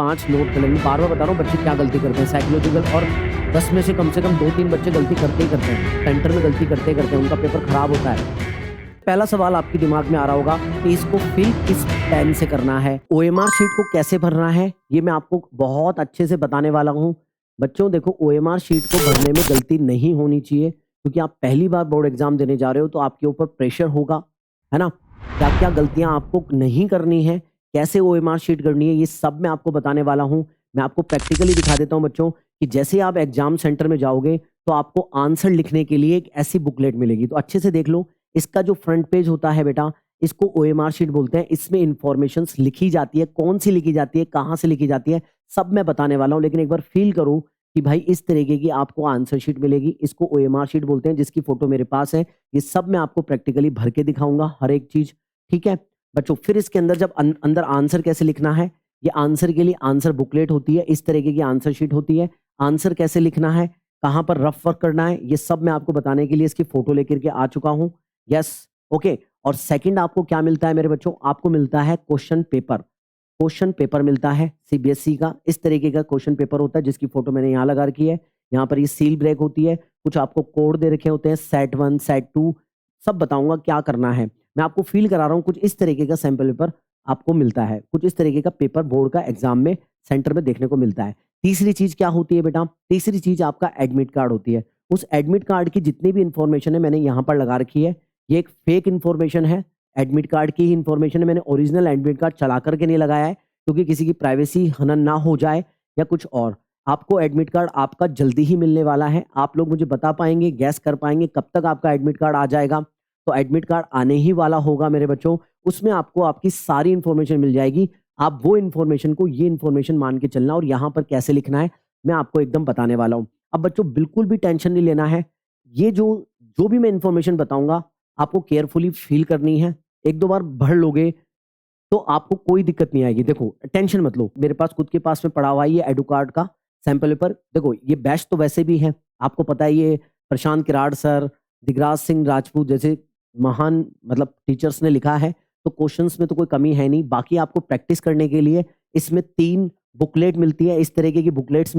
5 note कर लेंगे। बार-बार बता रहा हूँ बच्चे क्या गलती करते हैं साइकोलॉजिकल, और 10 में से कम 2-3 बच्चे गलती करते ही करते हैं। सेंटर में गलती करते ही करते हैं, उनका पेपर खराब होता है। पहला सवाल आपके दिमाग में आ रहा होगा कि इसको फिल किस पेन से करना है, ओएमआर शीट को कैसे भरना है, ये मैं आपको बहुत अच्छे से बताने वाला हूँ। बच्चों देखो, ओएमआर शीट को भरने में गलती नहीं होनी चाहिए, क्योंकि आप पहली बार बोर्ड एग्जाम देने जा रहे हो तो आपके ऊपर प्रेशर होगा, है ना? क्या-क्या गलतियां आपको नहीं करनी है, कैसे ओएमआर शीट करनी है, ये सब मैं आपको बताने वाला हूँ। मैं आपको प्रैक्टिकली दिखा देता हूँ बच्चों कि जैसे आप एग्जाम सेंटर में जाओगे तो आपको आंसर लिखने के लिए एक ऐसी बुकलेट मिलेगी। तो अच्छे से देख लो, इसका जो फ्रंट पेज होता है बेटा, इसको ओएमआर शीट बोलते हैं। इसमें इंफॉर्मेशंस लिखी जाती है, कौन सी लिखी जाती है, कहाँ से लिखी जाती है, सब मैं बताने वाला हूँ। लेकिन एक बार फील करो कि भाई इस तरीके की आपको आंसर शीट मिलेगी, इसको ओएमआर शीट बोलते हैं, जिसकी फोटो मेरे पास है। ये सब मैं आपको प्रैक्टिकली भर के दिखाऊंगा, हर एक चीज। ठीक है बच्चों, फिर इसके अंदर जब अंदर आंसर कैसे लिखना है, ये आंसर के लिए आंसर बुकलेट होती है, इस तरीके की आंसर शीट होती है। आंसर कैसे लिखना है, कहाँ पर रफ वर्क करना है, ये सब मैं आपको बताने के लिए इसकी फोटो लेकर के आ चुका हूँ। Yes, okay. और सेकंड आपको क्या मिलता है मेरे बच्चों, आपको मिलता है क्वेश्चन पेपर। क्वेश्चन पेपर मिलता है सीबीएसई का, इस तरीके का क्वेश्चन पेपर होता है, जिसकी फोटो मैंने यहाँ लगा रखी है। यहाँ पर ये सील ब्रेक होती है, कुछ आपको कोड दे रखे होते हैं, सेट 1 सेट 2, सब बताऊंगा क्या करना है। मैं आपको फील करा रहा हूँ, कुछ इस तरीके का सैंपल पेपर आपको मिलता है, कुछ इस तरीके का पेपर बोर्ड का एग्जाम में सेंटर में देखने को मिलता है। तीसरी चीज क्या होती है बेटा, तीसरी चीज आपका एडमिट कार्ड होती है। उस एडमिट कार्ड की जितनी भी इंफॉर्मेशन है मैंने यहाँ पर लगा रखी है। ये एक फेक इंफॉर्मेशन है, एडमिट कार्ड की ही इंफॉर्मेशन है। मैंने ओरिजिनल एडमिट कार्ड चला करके नहीं लगाया है, क्योंकि किसी की प्राइवेसी हनन ना हो जाए या कुछ और। आपको एडमिट कार्ड आपका जल्दी ही मिलने वाला है। आप लोग मुझे बता पाएंगे, गैस कर पाएंगे कब तक आपका एडमिट कार्ड आ जाएगा? तो एडमिट कार्ड आने ही वाला होगा मेरे बच्चों। उसमें आपको आपकी सारी इंफॉर्मेशन मिल जाएगी। आप वो इंफॉर्मेशन को ये इंफॉर्मेशन मान के चलना, और यहाँ पर कैसे लिखना है मैं आपको एकदम बताने वाला हूँ। अब बच्चों बिल्कुल भी टेंशन नहीं लेना है। ये जो जो भी मैं इंफॉर्मेशन बताऊंगा आपको केयरफुली फील करनी है। एक दो बार भर लोगे तो आपको कोई दिक्कत नहीं आएगी। देखो टेंशन मत लो, मेरे पास खुद के पास में पड़ा हुआ है ये एडु कार्ड का सैंपल पेपर। देखो ये बैच तो वैसे भी है, आपको पता है, ये प्रशांत किराड़ सर, दिगराज सिंह राजपूत जैसे महान मतलब टीचर्स ने लिखा है, तो क्वेश्चंस में तो कोई कमी है नहीं। बाकी आपको प्रैक्टिस करने के लिए इसमें 3 बुकलेट मिलती है, इस तरीके की बुकलेट्स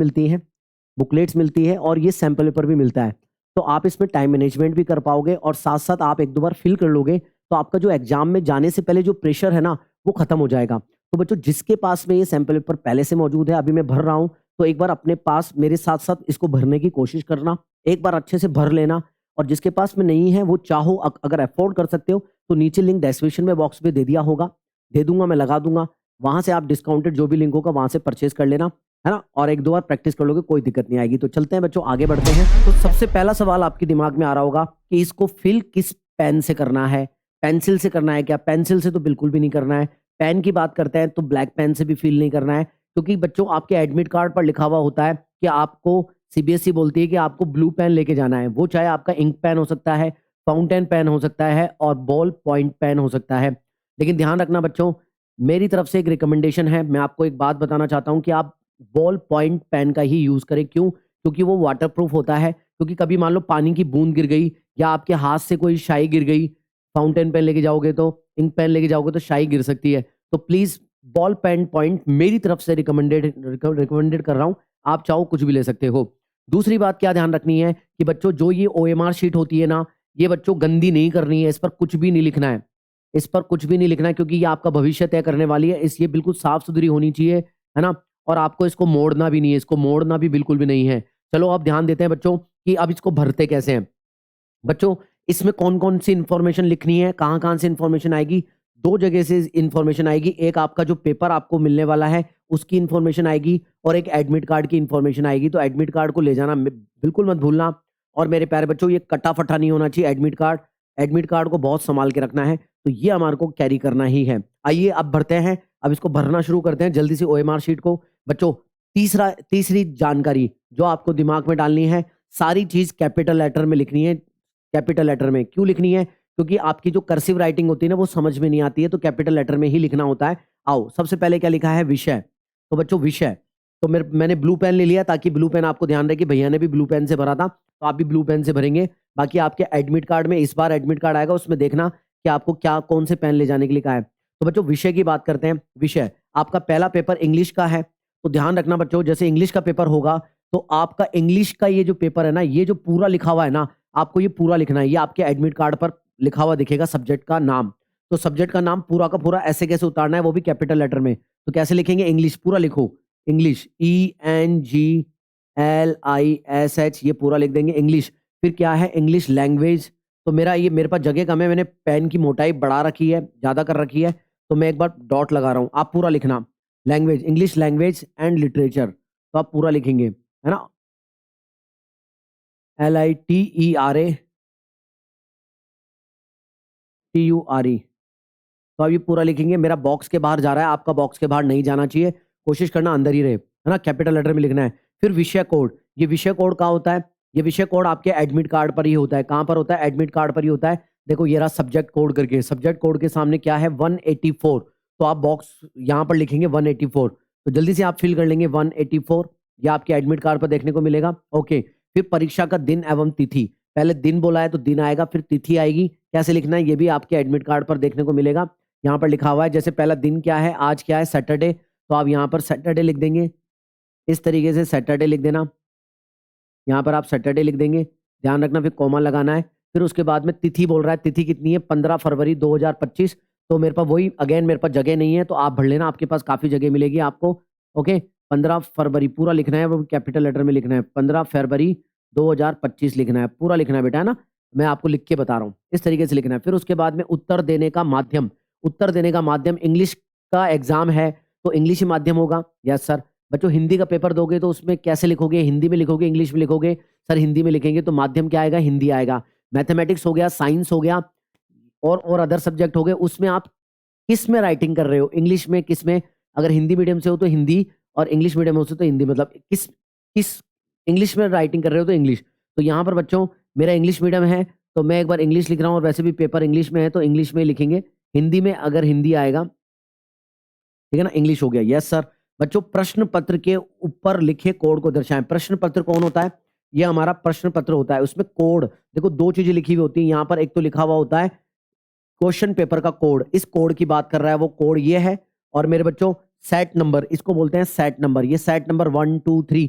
मिलती है और ये सैंपल पेपर भी मिलता है। तो आप इसमें टाइम मैनेजमेंट भी कर पाओगे, और साथ साथ आप एक दो बार फिल कर लोगे तो आपका जो एग्जाम में जाने से पहले जो प्रेशर है ना, वो खत्म हो जाएगा। तो बच्चों जिसके पास में ये सैंपल पेपर पहले से मौजूद है, अभी मैं भर रहा हूं, तो एक बार अपने पास मेरे साथ साथ इसको भरने की कोशिश करना, एक बार अच्छे से भर लेना। और जिसके पास में नहीं है वो चाहो अगर अफोर्ड कर सकते हो तो नीचे लिंक डिस्क्रिप्शन में बॉक्स में दे दिया होगा, दे दूंगा, मैं लगा दूंगा, वहां से आप डिस्काउंटेड जो भी लिंक होगा वहां से परचेज कर लेना, है ना? और एक दो बार प्रैक्टिस कर लोगे, कोई दिक्कत नहीं आएगी। तो चलते हैं बच्चों, आगे बढ़ते हैं। तो सबसे पहला सवाल आपके दिमाग में आ रहा होगा कि इसको फिल किस पेन से करना है, पेंसिल से करना है क्या? पेंसिल से तो बिल्कुल भी नहीं करना है। पेन की बात करते हैं तो ब्लैक पेन से भी फिल नहीं करना है, क्योंकि बच्चों आपके एडमिट कार्ड पर लिखा हुआ होता है कि आपको, सीबीएसई बोलती है कि आपको ब्लू पेन लेके जाना है। वो चाहे आपका इंक पेन हो सकता है, फाउंटेन पेन हो सकता है, और बॉल पॉइंट पेन हो सकता है। लेकिन ध्यान रखना बच्चों, मेरी तरफ से एक रिकमेंडेशन है, मैं आपको एक बात बताना चाहता हूं कि आप बॉल पॉइंट पेन का ही यूज करें। क्यों? क्योंकि वो वाटर प्रूफ होता है। क्योंकि कभी मान लो पानी की बूंद गिर गई या आपके हाथ से कोई शाई गिर गई, फाउंटेन पेन लेके जाओगे तो, इंक पेन लेके जाओगे तो शाई गिर सकती है। तो प्लीज बॉल पेन पॉइंट मेरी तरफ से रिकमेंडेड कर रहा हूं, आप चाहो कुछ भी ले सकते हो। दूसरी बात क्या ध्यान रखनी है कि बच्चों जो ये ओएमआर शीट होती है ना, ये बच्चों गंदी नहीं करनी है, इस पर कुछ भी नहीं लिखना है, इस पर कुछ भी नहीं लिखना है, क्योंकि ये आपका भविष्य तय करने वाली है। इस ये बिल्कुल साफ सुथरी होनी चाहिए, है ना? और आपको इसको मोड़ना भी नहीं है, इसको मोड़ना भी बिल्कुल भी नहीं है। चलो अब ध्यान देते हैं बच्चों कि अब इसको भरते कैसे हैं। बच्चों इसमें कौन कौन सी इंफॉर्मेशन लिखनी है, कहां कहां से इंफॉर्मेशन आएगी? 2 जगह से इंफॉर्मेशन आएगी। एक आपका जो पेपर आपको मिलने वाला है उसकी इंफॉर्मेशन आएगी, और एक एडमिट कार्ड की इंफॉर्मेशन आएगी। तो एडमिट कार्ड को ले जाना बिल्कुल मत भूलना। और मेरे प्यारे बच्चों, ये कटा फटा नहीं होना चाहिए एडमिट कार्ड। एडमिट कार्ड को बहुत संभाल के रखना है, तो ये हमारे को कैरी करना ही है। आइए अब भरते हैं, अब इसको भरना शुरू करते हैं जल्दी से ओएमआर शीट को। बच्चों तीसरी जानकारी जो आपको दिमाग में डालनी है, सारी चीज कैपिटल लेटर में लिखनी है। कैपिटल लेटर में क्यों लिखनी है? क्योंकि आपकी जो कर्सिव राइटिंग होती है ना, वो समझ में नहीं आती है, तो कैपिटल लेटर में ही लिखना होता है। आओ सबसे पहले क्या लिखा है? विषय। तो बच्चों विषय, तो मैंने ब्लू पेन ले लिया, ताकि ब्लू पेन आपको ध्यान रहे कि भैया ने भी ब्लू पेन से भरा था, तो आप भी ब्लू पेन से भरेंगे। बाकी आपके एडमिट कार्ड में, इस बार एडमिट कार्ड आएगा, उसमें देखना कि आपको क्या कौन से पेन ले जाने के लिए कहा है। तो बच्चों विषय की बात करते हैं। विषय आपका पहला पेपर इंग्लिश का है, तो ध्यान रखना बच्चों, जैसे इंग्लिश का पेपर होगा तो आपका इंग्लिश का ये जो पेपर है ना, ये जो पूरा लिखा हुआ है ना, आपको ये पूरा लिखना है। ये आपके एडमिट कार्ड पर लिखा हुआ दिखेगा सब्जेक्ट का नाम। तो सब्जेक्ट का नाम पूरा का पूरा ऐसे कैसे उतारना है, वो भी कैपिटल लेटर में। तो कैसे लिखेंगे, इंग्लिश पूरा लिखो, इंग्लिश ENGLISH, ये पूरा लिख देंगे इंग्लिश। फिर क्या है, इंग्लिश लैंग्वेज। तो मेरे पास जगह कम है, मैंने पेन की मोटाई बढ़ा रखी है, ज्यादा कर रखी है, तो मैं एक बार डॉट लगा रहा हूं। आप पूरा लिखना, language, English language and literature, तो आप पूरा लिखेंगे, है ना, LITERATURE। तो आप ये पूरा लिखेंगे। मेरा बॉक्स के बाहर जा रहा है, आपका बॉक्स के बाहर नहीं जाना चाहिए, कोशिश करना अंदर ही रहे, है ना, कैपिटल लेटर में लिखना है। फिर विषय कोड, ये विषय कोड कहाँ होता है, ये विषय कोड आपके एडमिट कार्ड पर ही होता है। कहाँ पर होता है, एडमिट कार्ड पर ही होता है। देखो ये रहा सब्जेक्ट कोड करके, सब्जेक्ट कोड के सामने क्या है, 184। तो आप बॉक्स यहाँ पर लिखेंगे 184, तो जल्दी से आप फिल कर लेंगे 184, ये आपके एडमिट कार्ड पर देखने को मिलेगा। ओके, फिर परीक्षा का दिन एवं तिथि, पहले दिन बोला है तो दिन आएगा, फिर तिथि आएगी, कैसे लिखना है ये भी आपके एडमिट कार्ड पर देखने को मिलेगा। यहाँ पर लिखा हुआ है, जैसे पहला दिन क्या है, आज क्या है, सैटरडे, तो आप यहाँ पर सैटरडे लिख देंगे, इस तरीके से सैटरडे लिख देना। यहाँ पर आप सैटरडे लिख देंगे, ध्यान रखना, फिर कॉमा लगाना है। फिर उसके बाद में तिथि बोल रहा है, तिथि कितनी है, 15 फरवरी 2025। तो मेरे पास वही अगेन, मेरे पास जगह नहीं है, तो आप भर लेना, आपके पास काफी जगह मिलेगी आपको। ओके, 15 फरवरी पूरा लिखना है, वो कैपिटल लेटर में लिखना है, 15 फरवरी 2025 लिखना है, पूरा लिखना है बेटा, है ना, मैं आपको लिख के बता रहा हूँ, इस तरीके से लिखना है। फिर उसके बाद में उत्तर देने का माध्यम, उत्तर देने का माध्यम, इंग्लिश का एग्जाम है तो इंग्लिश ही माध्यम होगा। Yes sir. बच्चों हिंदी का पेपर दोगे तो उसमें कैसे लिखोगे, हिंदी में लिखोगे, इंग्लिश में लिखोगे, सर हिंदी में लिखेंगे, तो माध्यम क्या आएगा, हिंदी आएगा। मैथमेटिक्स हो गया, साइंस हो गया, और अदर सब्जेक्ट हो गए, उसमें आप किस में राइटिंग कर रहे हो, इंग्लिश में, किस में, अगर हिंदी मीडियम से हो तो हिंदी, और इंग्लिश मीडियम हो तो हिंदी, मतलब किस किस इंग्लिश में राइटिंग कर रहे हो तो इंग्लिश। तो यहाँ पर बच्चों मेरा इंग्लिश मीडियम है, तो मैं एक बार इंग्लिश लिख रहा हूँ, और वैसे भी पेपर इंग्लिश में है तो इंग्लिश में लिखेंगे। हिंदी में अगर हिंदी आएगा, ठीक है ना, इंग्लिश हो गया। Yes sir. बच्चों प्रश्न पत्र के ऊपर लिखे कोड को दर्शाएं। प्रश्न पत्र कौन होता है, ये हमारा प्रश्न पत्र होता है, उसमें कोड देखो दो चीजें लिखी हुई होती है यहाँ पर, एक तो लिखा हुआ होता है क्वेश्चन पेपर का कोड, इस कोड की बात कर रहा है वो कोड ये है, और मेरे बच्चों सेट नंबर, इसको बोलते हैं सेट नंबर, ये सेट नंबर 1 2 3,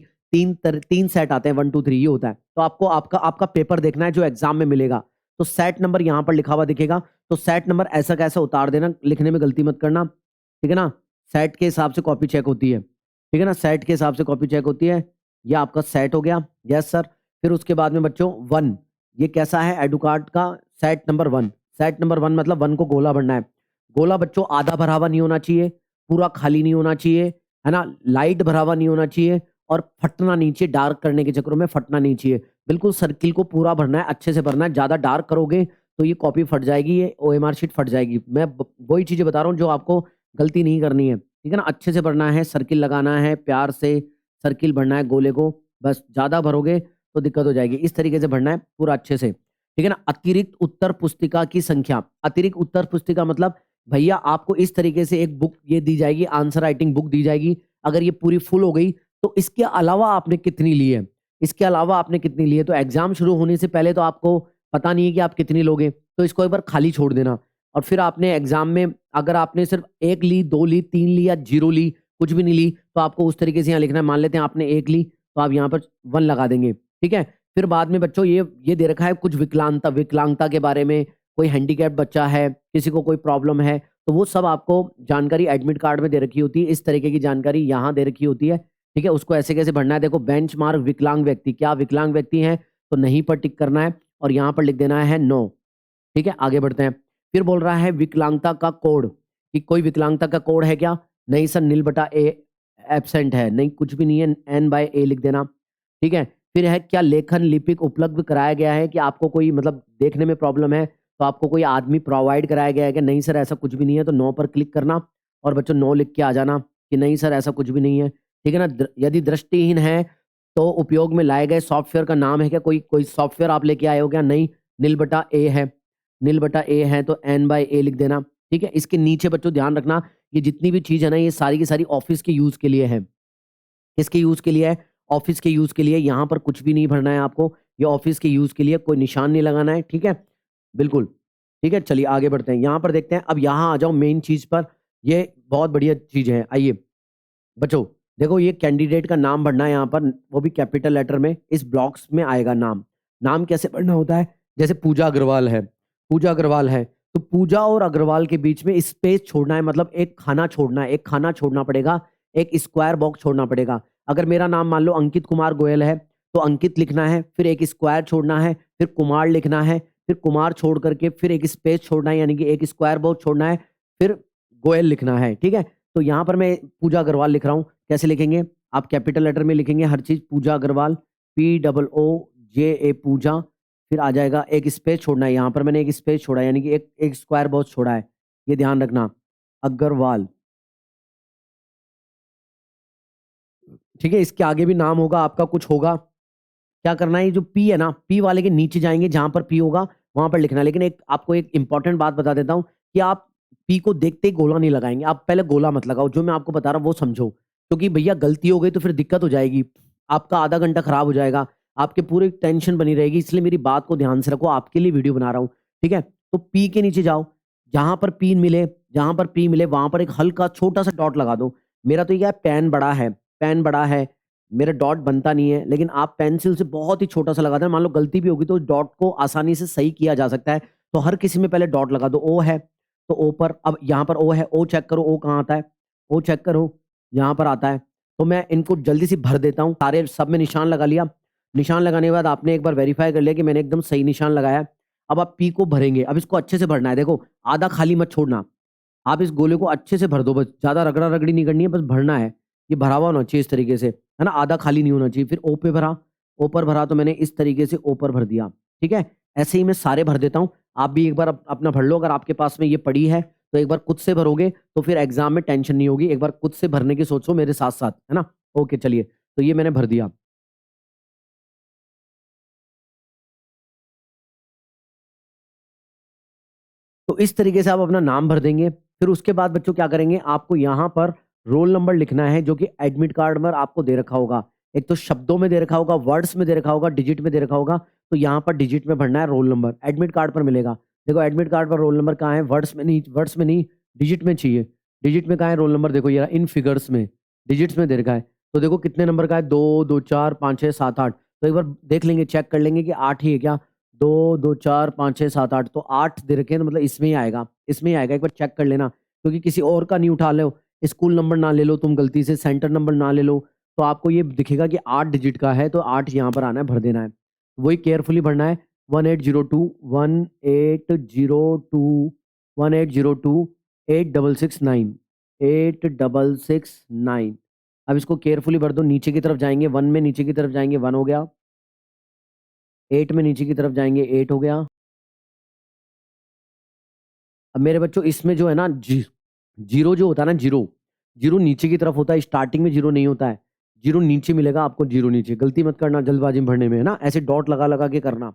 तीन सेट आते हैं, 1 2 3 ये होता है। तो आपको आपका आपका पेपर देखना है जो एग्जाम में मिलेगा, तो सेट नंबर यहाँ पर लिखा हुआ दिखेगा, तो सेट नंबर ऐसा कैसा उतार देना, लिखने में गलती मत करना, ठीक है ना, सेट के हिसाब से कॉपी चेक होती है, ठीक है ना, सेट के हिसाब से कॉपी चेक होती है। ये आपका सेट हो गया। Yes sir. फिर उसके बाद में बच्चों 1, ये कैसा है, एडु कार्ड का सेट नंबर 1, सेट नंबर 1 मतलब 1 को गोला भरना है। गोला बच्चों आधा भरा हुआ नहीं होना चाहिए, पूरा खाली नहीं होना चाहिए, है ना, लाइट भरा हुआ नहीं होना चाहिए, और फटना नहीं चाहिए, डार्क करने के चक्करों में फटना नहीं चाहिए, बिल्कुल सर्किल को पूरा भरना है, अच्छे से भरना है। ज्यादा डार्क करोगे तो ये कॉपी फट जाएगी, ये OMR शीट फट जाएगी। मैं वही चीजें बता रहा हूँ जो आपको गलती नहीं करनी है, ठीक है ना, अच्छे से भरना है, सर्किल लगाना है, प्यार से सर्किल भरना है गोले को, बस ज्यादा भरोगे तो दिक्कत हो जाएगी, इस तरीके से भरना है पूरा अच्छे से, ठीक है ना। अतिरिक्त उत्तर पुस्तिका की संख्या, अतिरिक्त उत्तर पुस्तिका मतलब भैया आपको इस तरीके से एक बुक ये दी जाएगी, आंसर राइटिंग बुक दी जाएगी, अगर ये पूरी फुल हो गई तो इसके अलावा आपने कितनी ली है, इसके अलावा आपने कितनी ली है, तो एग्जाम शुरू होने से पहले तो आपको पता नहीं है कि आप कितनी लोगे, तो इसको एक बार खाली छोड़ देना, और फिर आपने एग्जाम में अगर आपने सिर्फ 1 ली, 2 ली, 3 ली या 0 ली, कुछ भी नहीं ली, तो आपको उस तरीके से यहाँ लिखना है। मान लेते हैं आपने 1 ली, तो आप यहाँ पर 1 लगा देंगे, ठीक है। फिर बाद में बच्चों ये दे रखा है कुछ विकलांगता, विकलांगता के बारे में, कोई हैंडीकैप बच्चा है, किसी को कोई प्रॉब्लम है, तो वो सब आपको जानकारी एडमिट कार्ड में दे रखी होती है, इस तरीके की जानकारी यहाँ दे रखी होती है, ठीक है। उसको ऐसे कैसे भरना है, देखो बेंचमार्क विकलांग व्यक्ति, क्या विकलांग व्यक्ति है, तो नहीं पर टिक करना है, और यहाँ पर लिख देना है नो, ठीक है। आगे बढ़ते हैं। फिर बोल रहा है विकलांगता का कोड, कि कोई विकलांगता का कोड है क्या, नहीं सर, नील बटा ए एब्सेंट है, नहीं कुछ भी नहीं है, N/A लिख देना, ठीक है। फिर है क्या लेखन लिपिक उपलब्ध कराया गया है, कि आपको कोई मतलब देखने में प्रॉब्लम है तो आपको कोई आदमी प्रोवाइड कराया गया है, कि नहीं सर ऐसा कुछ भी नहीं है, तो नो पर क्लिक करना, और बच्चों नो लिख के आ जाना कि नहीं सर ऐसा कुछ भी नहीं है, ठीक है ना। यदि दृष्टिहीन है तो उपयोग में लाए गए सॉफ्टवेयर का नाम है क्या, कोई कोई सॉफ्टवेयर आप लेके आए हो क्या, नहीं, नील बटा ए है, नील बटा ए है तो N/A लिख देना, ठीक है। इसके नीचे बच्चों ध्यान रखना, ये जितनी भी चीज है ना, ये सारी की सारी ऑफिस के यूज के लिए है, किसके यूज के लिए है, ऑफिस के यूज के लिए, यहाँ पर कुछ भी नहीं भरना है आपको, ये ऑफिस के यूज के लिए, कोई निशान नहीं लगाना है, ठीक है, बिल्कुल, ठीक है। चलिए आगे बढ़ते हैं, यहाँ पर देखते हैं, अब यहाँ आ जाओ मेन चीज पर, ये बहुत बढ़िया चीज है, आइए बच्चों, देखो ये कैंडिडेट का नाम भरना है यहाँ पर, वो भी कैपिटल लेटर में, इस ब्लॉक्स में आएगा नाम। नाम कैसे भरना होता है, जैसे पूजा अग्रवाल है, पूजा अग्रवाल है, तो पूजा और अग्रवाल के बीच में स्पेस छोड़ना है, मतलब एक खाना छोड़ना है, एक खाना छोड़ना पड़ेगा, एक स्क्वायर बॉक्स छोड़ना पड़ेगा। अगर मेरा नाम मान लो अंकित कुमार गोयल है, तो अंकित लिखना है, फिर एक स्क्वायर छोड़ना है, फिर कुमार लिखना है, फिर कुमार छोड़ करके फिर एक स्पेस छोड़ना है, यानी कि एक स्क्वायर बॉक्स छोड़ना है, फिर गोयल लिखना है। ठीक है, तो यहाँ पर मैं पूजा अग्रवाल लिख रहा हूँ। कैसे लिखेंगे, आप कैपिटल लेटर में लिखेंगे हर चीज, पूजा अग्रवाल, POOJA पूजा, फिर आ जाएगा, एक स्पेस छोड़ना है, यहाँ पर मैंने एक स्पेस छोड़ा, यानी कि एक स्क्वायर बॉक्स छोड़ा है, ये ध्यान रखना, अग्रवाल। ठीक है, इसके आगे भी नाम होगा आपका, कुछ होगा। क्या करना है, ये जो पी है ना, पी वाले के नीचे जाएंगे, जहां पर पी होगा वहां पर लिखना है। लेकिन एक आपको एक इंपॉर्टेंट बात बता देता हूं कि आप पी को देखते ही गोला नहीं लगाएंगे, आप पहले गोला मत लगाओ, जो मैं आपको बता रहा हूं वो समझो, क्योंकि भैया गलती हो गई तो फिर दिक्कत हो जाएगी, आपका आधा घंटा खराब हो जाएगा, आपके पूरी टेंशन बनी रहेगी। इसलिए मेरी बात को ध्यान से रखो, आपके लिए वीडियो बना रहा हूं। ठीक है, तो पी के नीचे जाओ, जहां पर पी मिले, जहां पर पी मिले वहां पर एक हल्का छोटा सा डॉट लगा दो। मेरा तो क्या है, पेन बड़ा है, पेन बड़ा है, मेरा डॉट बनता नहीं है, लेकिन आप पेंसिल से बहुत ही छोटा सा लगा देना, मान लो गलती भी होगी तो डॉट को आसानी से सही किया जा सकता है। तो हर किसी में पहले डॉट लगा दो। ओ है तो ओ पर, अब यहाँ पर ओ है, ओ चेक करो, ओ कहाँ आता है, ओ चेक करो, यहाँ पर आता है। तो मैं इनको जल्दी से भर देता हूँ, सारे सब में निशान लगा लिया। निशान लगाने के बाद आपने एक बार वेरीफाई कर लिया कि मैंने एकदम सही निशान लगाया है। अब आप पी को भरेंगे, अब इसको अच्छे से भरना है, देखो आधा खाली मत छोड़ना, आप इस गोले को अच्छे से भर दो, बस ज्यादा रगड़ा रगड़ी नहीं करनी है, बस भरना है, ये भरा हुआ होना चाहिए इस तरीके से, है ना, आधा खाली नहीं होना चाहिए। फिर ओ पे भरा, ओ पर भरा, तो मैंने इस तरीके से ओ पर भर दिया। ठीक है, ऐसे ही मैं सारे भर देता हूँ, आप भी एक बार अपना भर लो, अगर आपके पास में ये पड़ी है तो एक बार खुद से भरोगे तो फिर एग्जाम में टेंशन नहीं होगी, एक बार खुद से भरने की सोचो मेरे साथ साथ, है ना। ओके चलिए, तो ये मैंने भर दिया। तो इस तरीके से आप अपना नाम भर देंगे। फिर उसके बाद बच्चों क्या करेंगे, आपको यहाँ पर रोल नंबर लिखना है, जो कि एडमिट कार्ड पर आपको दे रखा होगा। एक तो शब्दों में दे रखा होगा, वर्ड्स में दे रखा होगा, डिजिट में दे रखा होगा। तो यहाँ पर डिजिट में भरना है रोल नंबर, एडमिट कार्ड पर मिलेगा। देखो एडमिट कार्ड पर रोल नंबर कहाँ है, वर्ड्स में नहीं, वर्ड्स में नहीं, डिजिट में चाहिए। डिजिट में कहाँ है रोल नंबर, देखो ये इन फिगर्स में, डिजिट्स में दे रखा है। तो देखो कितने नंबर का है, 2 2 4 5 6 7 8। तो एक बार देख लेंगे, चेक कर लेंगे कि 8 ही है क्या, 2 2 4 5 6 7 8, तो 8 दे रखे हैं, तो मतलब इसमें ही आएगा, इसमें ही आएगा, एक बार चेक कर लेना, क्योंकि किसी और का नहीं उठा लो, स्कूल नंबर ना ले लो तुम गलती से, सेंटर नंबर ना ले लो, तो आपको ये दिखेगा कि 8 डिजिट का है, तो 8 यहाँ पर आना है, भर देना है, वही केयरफुली भरना है। 1802 8669 अब इसको केयरफुली भर दो, नीचे की तरफ जाएंगे, 1 में नीचे की तरफ जाएंगे, 1 हो गया, 8 में नीचे की तरफ जाएंगे, 8 हो गया। अब मेरे बच्चों इसमें जो है ना, जीरो जो होता है ना, जीरो, जीरो नीचे की तरफ होता है, स्टार्टिंग में जीरो नहीं होता है, जीरो नीचे मिलेगा आपको, जीरो नीचे, गलती मत करना जल्दबाजी में भरने में, है ना, ऐसे डॉट लगा लगा के करना,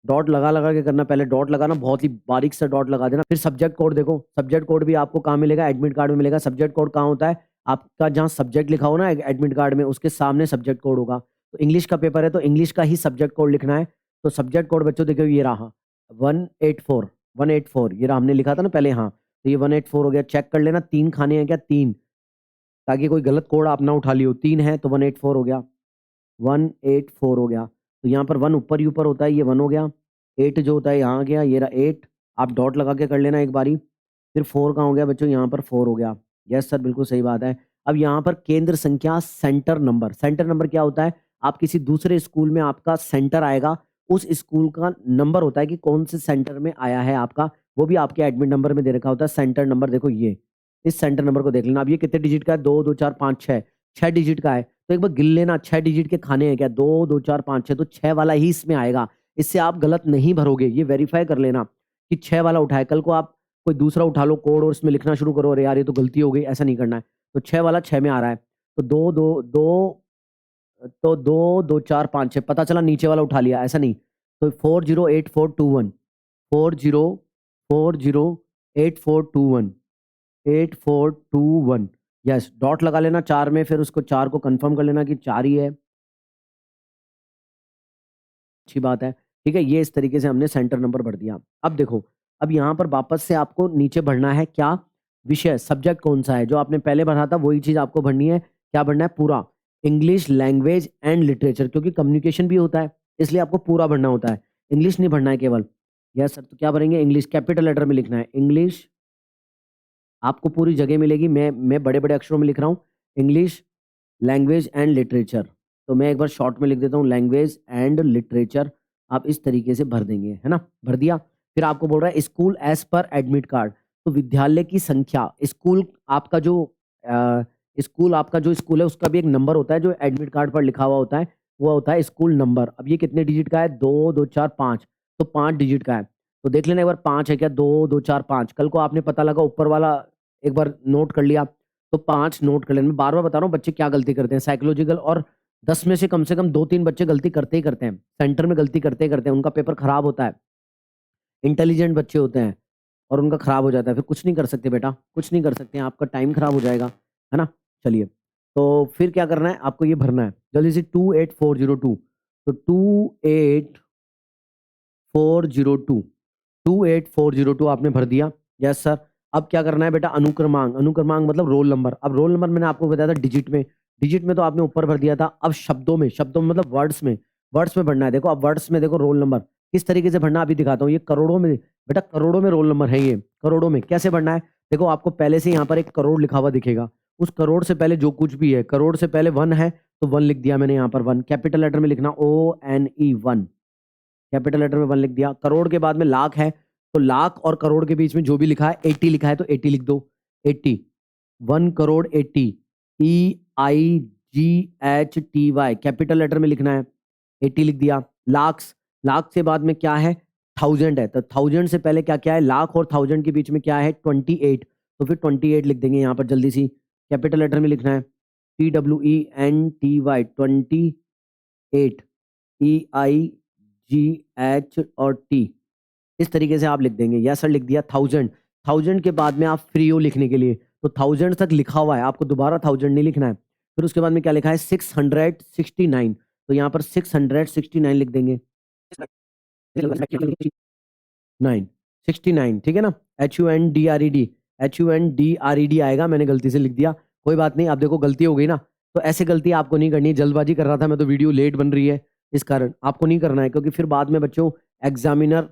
डॉट लगा लगा के करना, पहले डॉट लगाना, बहुत ही बारीक से डॉट लगा देना। फिर सब्जेक्ट कोड देखो, सब्जेक्ट कोड भी आपको कहाँ मिलेगा, एडमिट कार्ड में मिलेगा। सब्जेक्ट कोड कहाँ होता है, आपका जहाँ सब्जेक्ट लिखा हो ना एडमिट कार्ड में, उसके सामने सब्जेक्ट कोड होगा। तो इंग्लिश का पेपर है तो इंग्लिश का ही सब्जेक्ट कोड लिखना है। तो सब्जेक्ट कोड बच्चों देखो ये रहा, 184, ये रहा, हमने लिखा था ना पहले, हाँ, तो ये 184 हो गया। चेक कर लेना 3 खाने हैं क्या, 3, ताकि कोई गलत कोड आप ना उठा लियो, 3 है तो 184 हो गया, 184 हो गया। तो यहाँ पर 1 ऊपर ही ऊपर होता है, ये 1 हो गया, 8 जो होता है यहाँ आ गया, ये रहा 8, आप डॉट लगा के कर लेना एक बारी। फिर 4 कहाँ हो गया बच्चों, यहाँ पर 4 हो गया, यस सर बिल्कुल सही बात है। अब यहाँ पर केंद्र संख्या, सेंटर नंबर, सेंटर नंबर क्या होता है, आप किसी दूसरे स्कूल में आपका सेंटर आएगा, उस स्कूल का नंबर होता है कि कौन से सेंटर में आया है आपका, वो भी आपके एडमिट नंबर में दे रखा होता है, सेंटर नंबर। देखो ये इस सेंटर नंबर को देख लेना। अब ये कितने डिजिट का है, 2 2 4 5 6, 6 डिजिट का है। तो एक बार गिन लेना, 6 डिजिट के खाने हैं क्या, 2 2 4 5 6, तो 6 वाला ही इसमें आएगा, इससे आप गलत नहीं भरोगे, ये वेरीफाई कर लेना कि 6 वाला उठाए। कल को आप कोई दूसरा उठा लो कोड और इसमें लिखना शुरू करो, अरे यार ये तो गलती हो गई, ऐसा नहीं करना है। तो 6 वाला 6 में आ रहा है, तो 2 2 2 पता चला नीचे वाला उठा लिया, ऐसा नहीं। तो 408421, 408421, 8421, यस, डॉट लगा लेना 4 में, फिर उसको 4 को कंफर्म कर लेना कि 4 ही है, अच्छी बात है। ठीक है, ये इस तरीके से हमने सेंटर नंबर भर दिया। अब देखो, अब यहाँ पर वापस से आपको नीचे भरना है क्या, विषय, सब्जेक्ट कौन सा है, जो आपने पहले भरा था वही चीज आपको भरनी है क्या पढ़ना है? पूरा। इंग्लिश लैंग्वेज एंड लिटरेचर, क्योंकि कम्युनिकेशन भी होता है, इसलिए आपको पूरा पढ़ना होता है, इंग्लिश नहीं पढ़ना है केवल। यस सर, तो क्या पढ़ेंगे? इंग्लिश कैपिटल लेटर में लिखना है। इंग्लिश आपको पूरी जगह मिलेगी, मैं बड़े-बड़े अक्षरों में लिख रहा हूँ। इंग्लिश लैंग्वेज एंड लिटरेचर, तो मैं एक बार शॉर्ट में लिख देता हूँ, लैंग्वेज एंड लिटरेचर। आप इस तरीके से भर देंगे, है ना? भर दिया। फिर आपको बोल रहा है school as per admit card, तो विद्यालय की संख्या, स्कूल आपका जो स्कूल है उसका भी एक नंबर होता है जो एडमिट कार्ड पर लिखा हुआ होता है, वो होता है स्कूल नंबर। अब ये कितने डिजिट का है? 2, 2, 4, 5, तो 5 डिजिट का है। तो देख लेना एक बार 5 है क्या? 2, 2, 4, 5। कल को आपने पता लगा ऊपर वाला एक बार नोट कर लिया, तो 5 नोट कर लेना। मैं बार-बार बता रहा हूँ बच्चे क्या गलती करते हैं साइकोलॉजिकल, और 10 में से कम 2-3 बच्चे गलती करते ही करते हैं। सेंटर में गलती करते ही करते हैं, उनका पेपर खराब होता है। इंटेलिजेंट बच्चे होते हैं और उनका खराब हो जाता है, फिर कुछ नहीं कर सकते बेटा, कुछ नहीं कर सकते हैं, आपका टाइम खराब हो जाएगा, है ना? चलिए, तो फिर क्या करना है? आपको ये भरना है जल्दी से 28402, तो 28402 28402 आपने भर दिया। Yes sir. अब क्या करना है बेटा? अनुक्रमांक, अनुक्रमांक मतलब रोल नंबर। अब रोल नंबर मैंने आपको बताया था डिजिट में, डिजिट में तो आपने ऊपर भर दिया था। अब शब्दों में, शब्दों में मतलब वर्ड्स में, वर्ड्स में भरना है। देखो अब वर्ड्स में देखो रोल नंबर किस तरीके से भरना अभी दिखाता हूँ। ये करोड़ों में बेटा, करोड़ों में रोल नंबर है ये, करोड़ों में। कैसे भरना है? देखो आपको पहले से यहाँ पर एक करोड़ लिखा हुआ दिखेगा, उस करोड़ से पहले जो कुछ भी है, करोड़ से पहले 1 है तो 1 लिख दिया मैंने यहाँ पर 1, कैपिटल लेटर में लिखना ONE 1, कैपिटल लेटर में 1 लिख दिया। करोड़ के बाद में लाख है, तो लाख और करोड़ के बीच में जो भी लिखा है 80 लिखा है तो 80 लिख दो। 80, 1 करोड़ 80, EIGHTY कैपिटल लेटर में लिखना है, 80 लिख दिया। लाख्स, लाख से बाद में क्या है? 1000 है, तो 1000 से पहले क्या क्या है? लाख और 1000 के बीच में क्या है? 28, तो फिर 28 लिख देंगे यहाँ पर जल्दी सी, कैपिटल लेटर में लिखना है, TWENTY 28, EIGH और T, इस तरीके से आप लिख देंगे। यस सर लिख दिया। 1000, 1000 के बाद में आप फ्री हो लिखने के लिए, तो 1000 तक लिखा हुआ है, आपको दोबारा 1000 नहीं लिखना है। फिर उसके बाद में क्या लिखा है? 669, तो यहाँ पर 669 लिख देंगे। 9, 69, ठीक है ना? HUNDRED आएगा, मैंने गलती से लिख दिया, कोई बात नहीं। अब देखो गलती हो गई ना, तो ऐसे गलती आपको नहीं करनी है। जल्दबाजी कर रहा था मैं, तो वीडियो लेट बन रही है, इस कारण आपको नहीं करना है, क्योंकि फिर बाद में बच्चों एग्जामिनर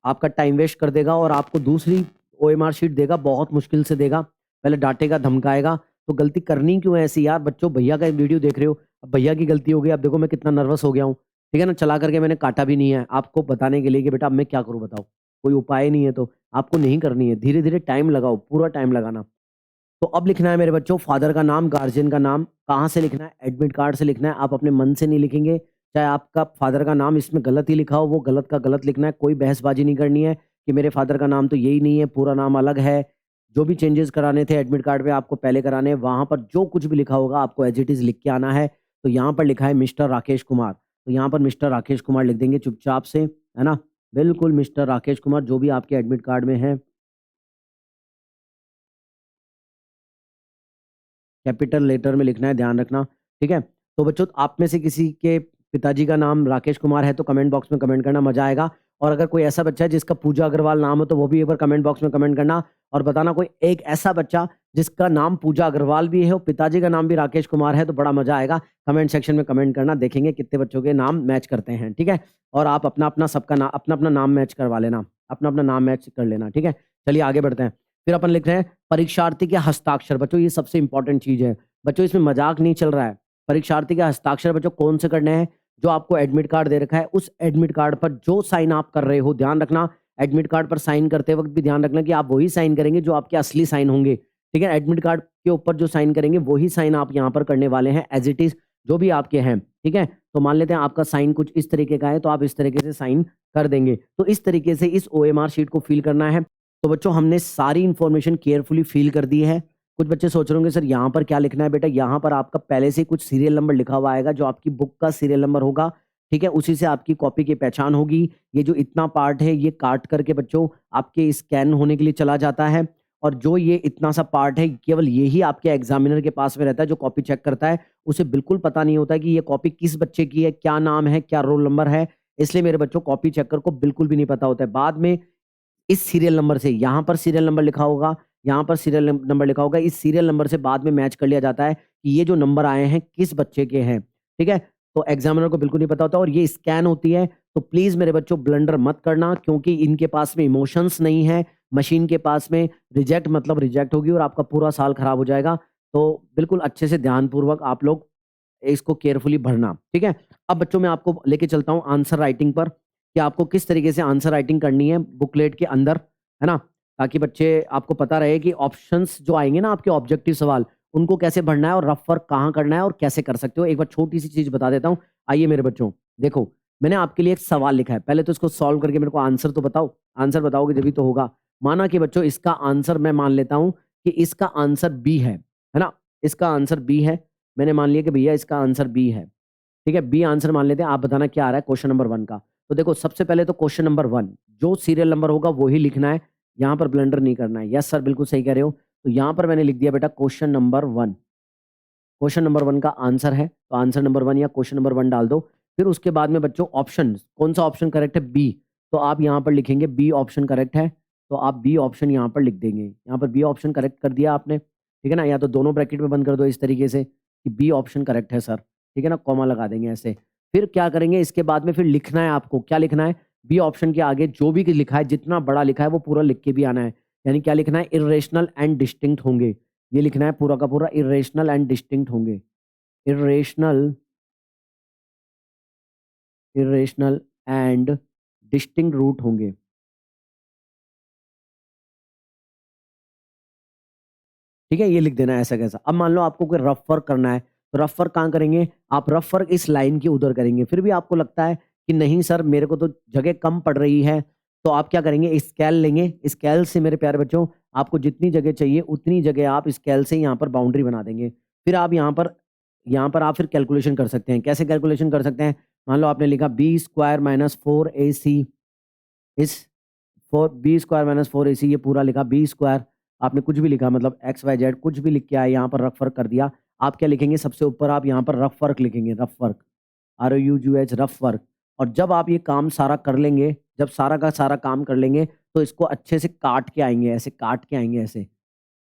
आपका टाइम वेस्ट कर देगा और आपको दूसरी OMR शीट देगा, बहुत मुश्किल से देगा, पहले डांटेगा धमकाएगा। तो गलती करनी क्यों है ऐसी यार? बच्चों भैया का वीडियो देख रहे हो, अब भैया की गलती हो गई, अब देखो मैं कितना नर्वस हो गया हूँ, ठीक है ना? चला करके मैंने काटा भी नहीं है आपको बताने के लिए कि बेटा अब मैं क्या करूँ बताओ, कोई उपाय नहीं है, तो आपको नहीं करनी है। धीरे-धीरे टाइम लगाओ, पूरा टाइम लगाना। तो अब लिखना है मेरे बच्चों फादर का नाम, गार्जियन का नाम। कहाँ से लिखना है? एडमिट कार्ड से लिखना है। आप अपने मन से नहीं लिखेंगे, चाहे आपका फादर का नाम इसमें गलत ही लिखा हो, वो गलत का गलत लिखना है। कोई बहसबाजी नहीं करनी है कि मेरे फादर का नाम तो यही नहीं है, पूरा नाम अलग है। जो भी चेंजेस कराने थे एडमिट कार्ड पे आपको पहले कराने हैं, वहाँ पर जो कुछ भी लिखा होगा आपको एज़ इट इज़ लिख के आना है। तो यहाँ पर लिखा है मिस्टर राकेश कुमार, तो यहाँ पर मिस्टर राकेश कुमार लिख देंगे चुपचाप से, है ना? बिल्कुल मिस्टर राकेश कुमार जो भी आपके एडमिट कार्ड में है, कैपिटल लेटर में लिखना है, ध्यान रखना, ठीक है? तो बच्चों आप में से किसी के पिताजी का नाम राकेश कुमार है तो कमेंट बॉक्स में कमेंट करना, मज़ा आएगा। और अगर कोई ऐसा बच्चा है जिसका पूजा अग्रवाल नाम हो तो वो भी एक बार कमेंट बॉक्स में कमेंट करना और बताना कोई एक ऐसा बच्चा जिसका नाम पूजा अग्रवाल भी है और पिताजी का नाम भी राकेश कुमार है, तो बड़ा मज़ा आएगा। कमेंट सेक्शन में कमेंट करना, देखेंगे कितने बच्चों के नाम मैच करते हैं, ठीक है? और आप अपना-अपना सबका ना अपना-अपना नाम मैच करवा लेना, अपना-अपना नाम मैच कर लेना, ठीक है? चलिए आगे बढ़ते हैं। फिर अपन लिख रहे हैं परीक्षार्थी के हस्ताक्षर। बच्चों ये सबसे इंपॉर्टेंट चीज़ है। बच्चों इसमें मज़ाक नहीं चल रहा है। परीक्षार्थी के हस्ताक्षर बच्चों कौन से करने हैं? जो आपको एडमिट कार्ड दे रखा है, उस एडमिट कार्ड पर जो साइन आप कर रहे हो, ध्यान रखना, एडमिट कार्ड पर साइन करते वक़्त भी ध्यान रखना कि आप वही साइन करेंगे जो आपके असली साइन होंगे, ठीक है? एडमिट कार्ड के ऊपर जो साइन करेंगे, वही साइन आप यहाँ पर करने वाले हैं एज़ इट इज़ जो भी आपके हैं, ठीक है? तो मान लेते हैं आपका साइन कुछ इस तरीके का है, तो आप इस तरीके से साइन कर देंगे। तो इस तरीके से इस OMR शीट को फ़िल करना है। तो बच्चों हमने सारी इन्फॉर्मेशन केयरफुली फ़िल कर दी है। कुछ बच्चे सोच रहे होंगे सर यहाँ पर क्या लिखना है? बेटा यहाँ पर आपका पहले से ही कुछ सीरियल नंबर लिखा हुआ आएगा जो आपकी बुक का सीरियल नंबर होगा, ठीक है? उसी से आपकी कॉपी की पहचान होगी। ये जो इतना पार्ट है ये काट करके बच्चों आपके स्कैन होने के लिए चला जाता है और जो ये इतना सा पार्ट है केवल यही आपके एग्जामिनर के पास में रहता है जो कॉपी चेक करता है। उसे बिल्कुल पता नहीं होता कि ये कॉपी किस बच्चे की है, क्या नाम है, क्या रोल नंबर है। इसलिए मेरे बच्चों कॉपी चेकर को बिल्कुल भी नहीं पता होता है। बाद में इस सीरियल नंबर से यहाँ पर सीरियल नंबर लिखा होगा, यहाँ पर सीरियल नंबर लिखा होगा, इस सीरियल नंबर से बाद में मैच कर लिया जाता है कि ये जो नंबर आए हैं किस बच्चे के हैं, ठीक है? तो एग्जामिनर को बिल्कुल नहीं पता होता और ये स्कैन होती है, तो प्लीज़ मेरे बच्चों ब्लंडर मत करना, क्योंकि इनके पास में इमोशंस नहीं है, मशीन के पास में रिजेक्ट मतलब रिजेक्ट होगी और आपका पूरा साल खराब हो जाएगा। तो बिल्कुल अच्छे से ध्यानपूर्वक आप लोग इसको केयरफुली भरना, ठीक है? अब बच्चों मैं आपको लेके चलता हूँ आंसर राइटिंग पर, कि आपको किस तरीके से आंसर राइटिंग करनी है बुकलेट के अंदर, है ना? ताकि बच्चे आपको पता रहे कि ऑप्शंस जो आएँगे ना आपके ऑब्जेक्टिव सवाल, उनको कैसे भरना है और रफ वर्क कहाँ करना है और कैसे कर सकते हो। एक बार छोटी-सी चीज़ बता देता हूँ। आइए मेरे बच्चों, देखो मैंने आपके लिए एक सवाल लिखा है, पहले तो इसको सॉल्व करके मेरे को आंसर तो बताओ, आंसर बताओगे जभी तो होगा। माना कि बच्चों इसका आंसर मैं मान लेता हूँ कि इसका आंसर बी है ना? इसका आंसर बी है। मैंने मान लिया कि भैया इसका आंसर बी है। ठीक है? बी आंसर मान लेते हैं, आप बताना क्या आ रहा है क्वेश्चन नंबर 1 का। तो देखो सबसे पहले तो क्वेश्चन नंबर 1 जो सीरियल नंबर होगा वो ही लिखना है, यहाँ पर ब्लंडर नहीं करना है। यस सर बिल्कुल सही कह रहे हो। तो यहाँ पर मैंने लिख दिया बेटा क्वेश्चन नंबर 1। क्वेश्चन नंबर 1 का आंसर है, तो आंसर नंबर 1 या क्वेश्चन नंबर 1 डाल दो। फिर उसके बाद में बच्चों ऑप्शन, कौन-सा ऑप्शन करेक्ट है? बी। तो आप यहाँ पर लिखेंगे बी ऑप्शन करेक्ट है, तो आप बी ऑप्शन यहाँ पर लिख देंगे। यहाँ पर बी ऑप्शन करेक्ट कर दिया आपने, ठीक है ना? या तो दोनों ब्रैकेट में बंद कर दो इस तरीके से कि बी ऑप्शन करेक्ट है सर, ठीक है ना? कॉमा लगा देंगे ऐसे। फिर क्या करेंगे इसके बाद में फिर लिखना है आपको, क्या लिखना है? बी ऑप्शन के आगे जो भी लिखा है, जितना बड़ा लिखा है वो पूरा लिख के भी आना है। यानी क्या लिखना है? इर्रेशनल एंड डिस्टिंक्ट होंगे। ये लिखना है पूरा का पूरा इर्रेशनल एंड डिस्टिंक्ट होंगे। Irrational irrational and distinct root होंगे। ठीक है? ये लिख देना है ऐसा कैसा। अब मान लो आपको कोई रफ वर्क करना है, तो रफ वर्क कहाँ करेंगे? आप रफ वर्क इस लाइन के उधर करेंगे। फिर भी आपको लगता है कि नहीं सर मेरे को तो जगह कम पड़ रही है, तो आप क्या करेंगे? स्केल लेंगे। स्केल से मेरे प्यारे बच्चों आपको जितनी जगह चाहिए उतनी जगह आप स्केल से यहाँ पर बाउंड्री बना देंगे। फिर आप यहाँ पर आप फिर कैलकुलेशन कर सकते हैं। कैसे कैलकुलेशन कर सकते हैं? मान लो आपने लिखा बी स्क्वायर माइनस 4ac इस 4 ये पूरा लिखा बी स्क्वायर, आपने कुछ भी लिखा मतलब एक्स वाई जेड कुछ भी लिख के आए यहाँ पर रफ वर्क कर दिया। आप क्या लिखेंगे? सबसे ऊपर आप यहाँ पर रफ वर्क लिखेंगे, rough work, ROUGH rough work. और जब आप ये काम सारा कर लेंगे, जब सारा का सारा काम कर लेंगे, तो इसको अच्छे से काट के आएँगे, ऐसे काट के आएँगे ऐसे,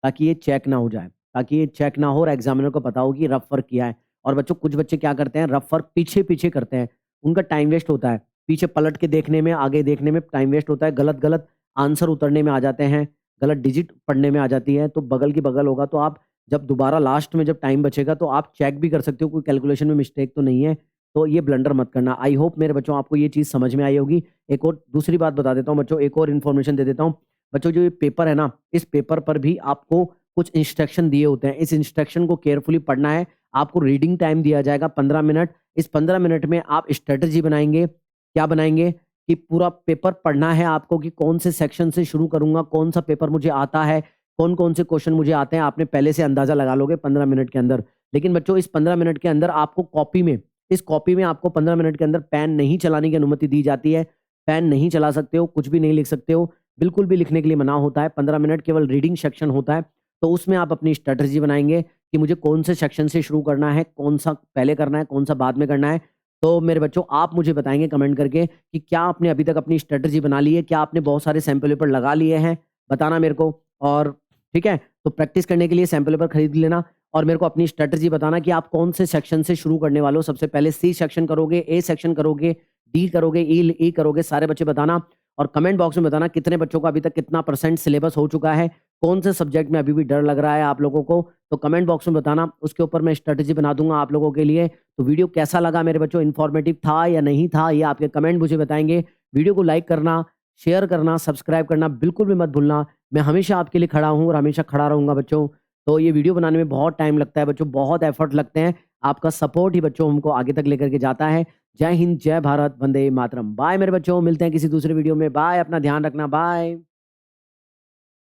ताकि ये चेक ना हो जाए, ताकि ये चेक ना हो और एग्ज़ामिनर को पता हो कि रफ वर्क किया है। और बच्चों कुछ बच्चे क्या करते हैं? रफ वर्क पीछे-पीछे करते हैं, उनका टाइम वेस्ट होता है। पीछे पलट के देखने में, आगे देखने में टाइम वेस्ट होता है, गलत-गलत आंसर उतरने में आ जाते हैं, गलत डिजिट पढ़ने में आ जाती है, तो बगल की बगल होगा, तो आप जब दोबारा लास्ट में जब टाइम बचेगा, तो आप चेक भी कर सकते हो कोई कैलकुलेशन में मिस्टेक तो नहीं है, तो ये ब्लंडर मत करना। आई होप मेरे बच्चों आपको ये चीज़ समझ में आई होगी। एक और दूसरी बात बता देता हूँ बच्चों, एक और इन्फॉर्मेशन दे देता हूँ। बच्चों जो ये पेपर है ना, इस पेपर पर भी आपको कुछ इंस्ट्रक्शन दिए होते हैं। इस इंस्ट्रक्शन को केयरफुली पढ़ना है। आपको रीडिंग टाइम दिया जाएगा 15 मिनट। इस 15 मिनट में आप स्ट्रैटेजी बनाएँगे। क्या बनाएँगे? कि पूरा पेपर पढ़ना है आपको कि कौन से सेक्शन से शुरू करूँगा, कौन-सा पेपर मुझे आता है, कौन-कौन से क्वेश्चन मुझे आते हैं, आपने पहले से अंदाज़ा लगा लोगे 15 मिनट के अंदर। लेकिन बच्चों इस 15 मिनट के अंदर आपको इस कॉपी में आपको 15 मिनट के अंदर पेन नहीं चलाने की अनुमति दी जाती है। पेन नहीं चला सकते हो, कुछ भी नहीं लिख सकते हो, बिल्कुल भी लिखने के लिए मना होता है। 15 मिनट केवल रीडिंग सेक्शन होता है। तो उसमें आप अपनी स्ट्रैटेजी बनाएँगे कि मुझे कौन से सेक्शन से शुरू करना है, कौन-सा पहले करना है, कौन-सा बाद में करना है। तो मेरे बच्चों आप मुझे बताएँगे कमेंट करके कि क्या आपने अभी तक अपनी स्ट्रैटेजी बना ली है? क्या आपने बहुत सारे सैंपल पेपर लगा लिए हैं? बताना मेरे को। और ठीक है? तो प्रैक्टिस करने के लिए सैंपल पेपर खरीद लेना और मेरे को अपनी स्ट्रैटेजी बताना कि आप कौन से सेक्शन से शुरू करने वाले हो। सबसे पहले सी सेक्शन करोगे, ए सेक्शन करोगे, डी करोगे, ई करोगे, सारे बच्चे बताना। और कमेंट बॉक्स में बताना कितने बच्चों का अभी तक कितना % सिलेबस हो चुका है, कौन से सब्जेक्ट में अभी भी डर लग रहा है आप लोगों को, तो कमेंट बॉक्स में बताना, उसके ऊपर मैं स्ट्रैटेजी बना दूँगा आप लोगों के लिए। तो वीडियो कैसा लगा मेरे बच्चों, इन्फॉर्मेटिव था या नहीं था, ये आपके कमेंट मुझे बताएँगे। वीडियो को लाइक करना, शेयर करना, सब्सक्राइब करना बिल्कुल भी मत भूलना। मैं हमेशा आपके लिए खड़ा हूँ और हमेशा खड़ा रहूँगा बच्चों। तो ये वीडियो बनाने में बहुत टाइम लगता है बच्चों, बहुत एफर्ट लगते हैं। आपका सपोर्ट ही बच्चों हमको आगे तक लेकर के जाता है। जय हिंद, जय भारत, वंदे मातरम। बाय मेरे बच्चों, मिलते हैं किसी दूसरे वीडियो में। बाय, अपना ध्यान रखना, बाय।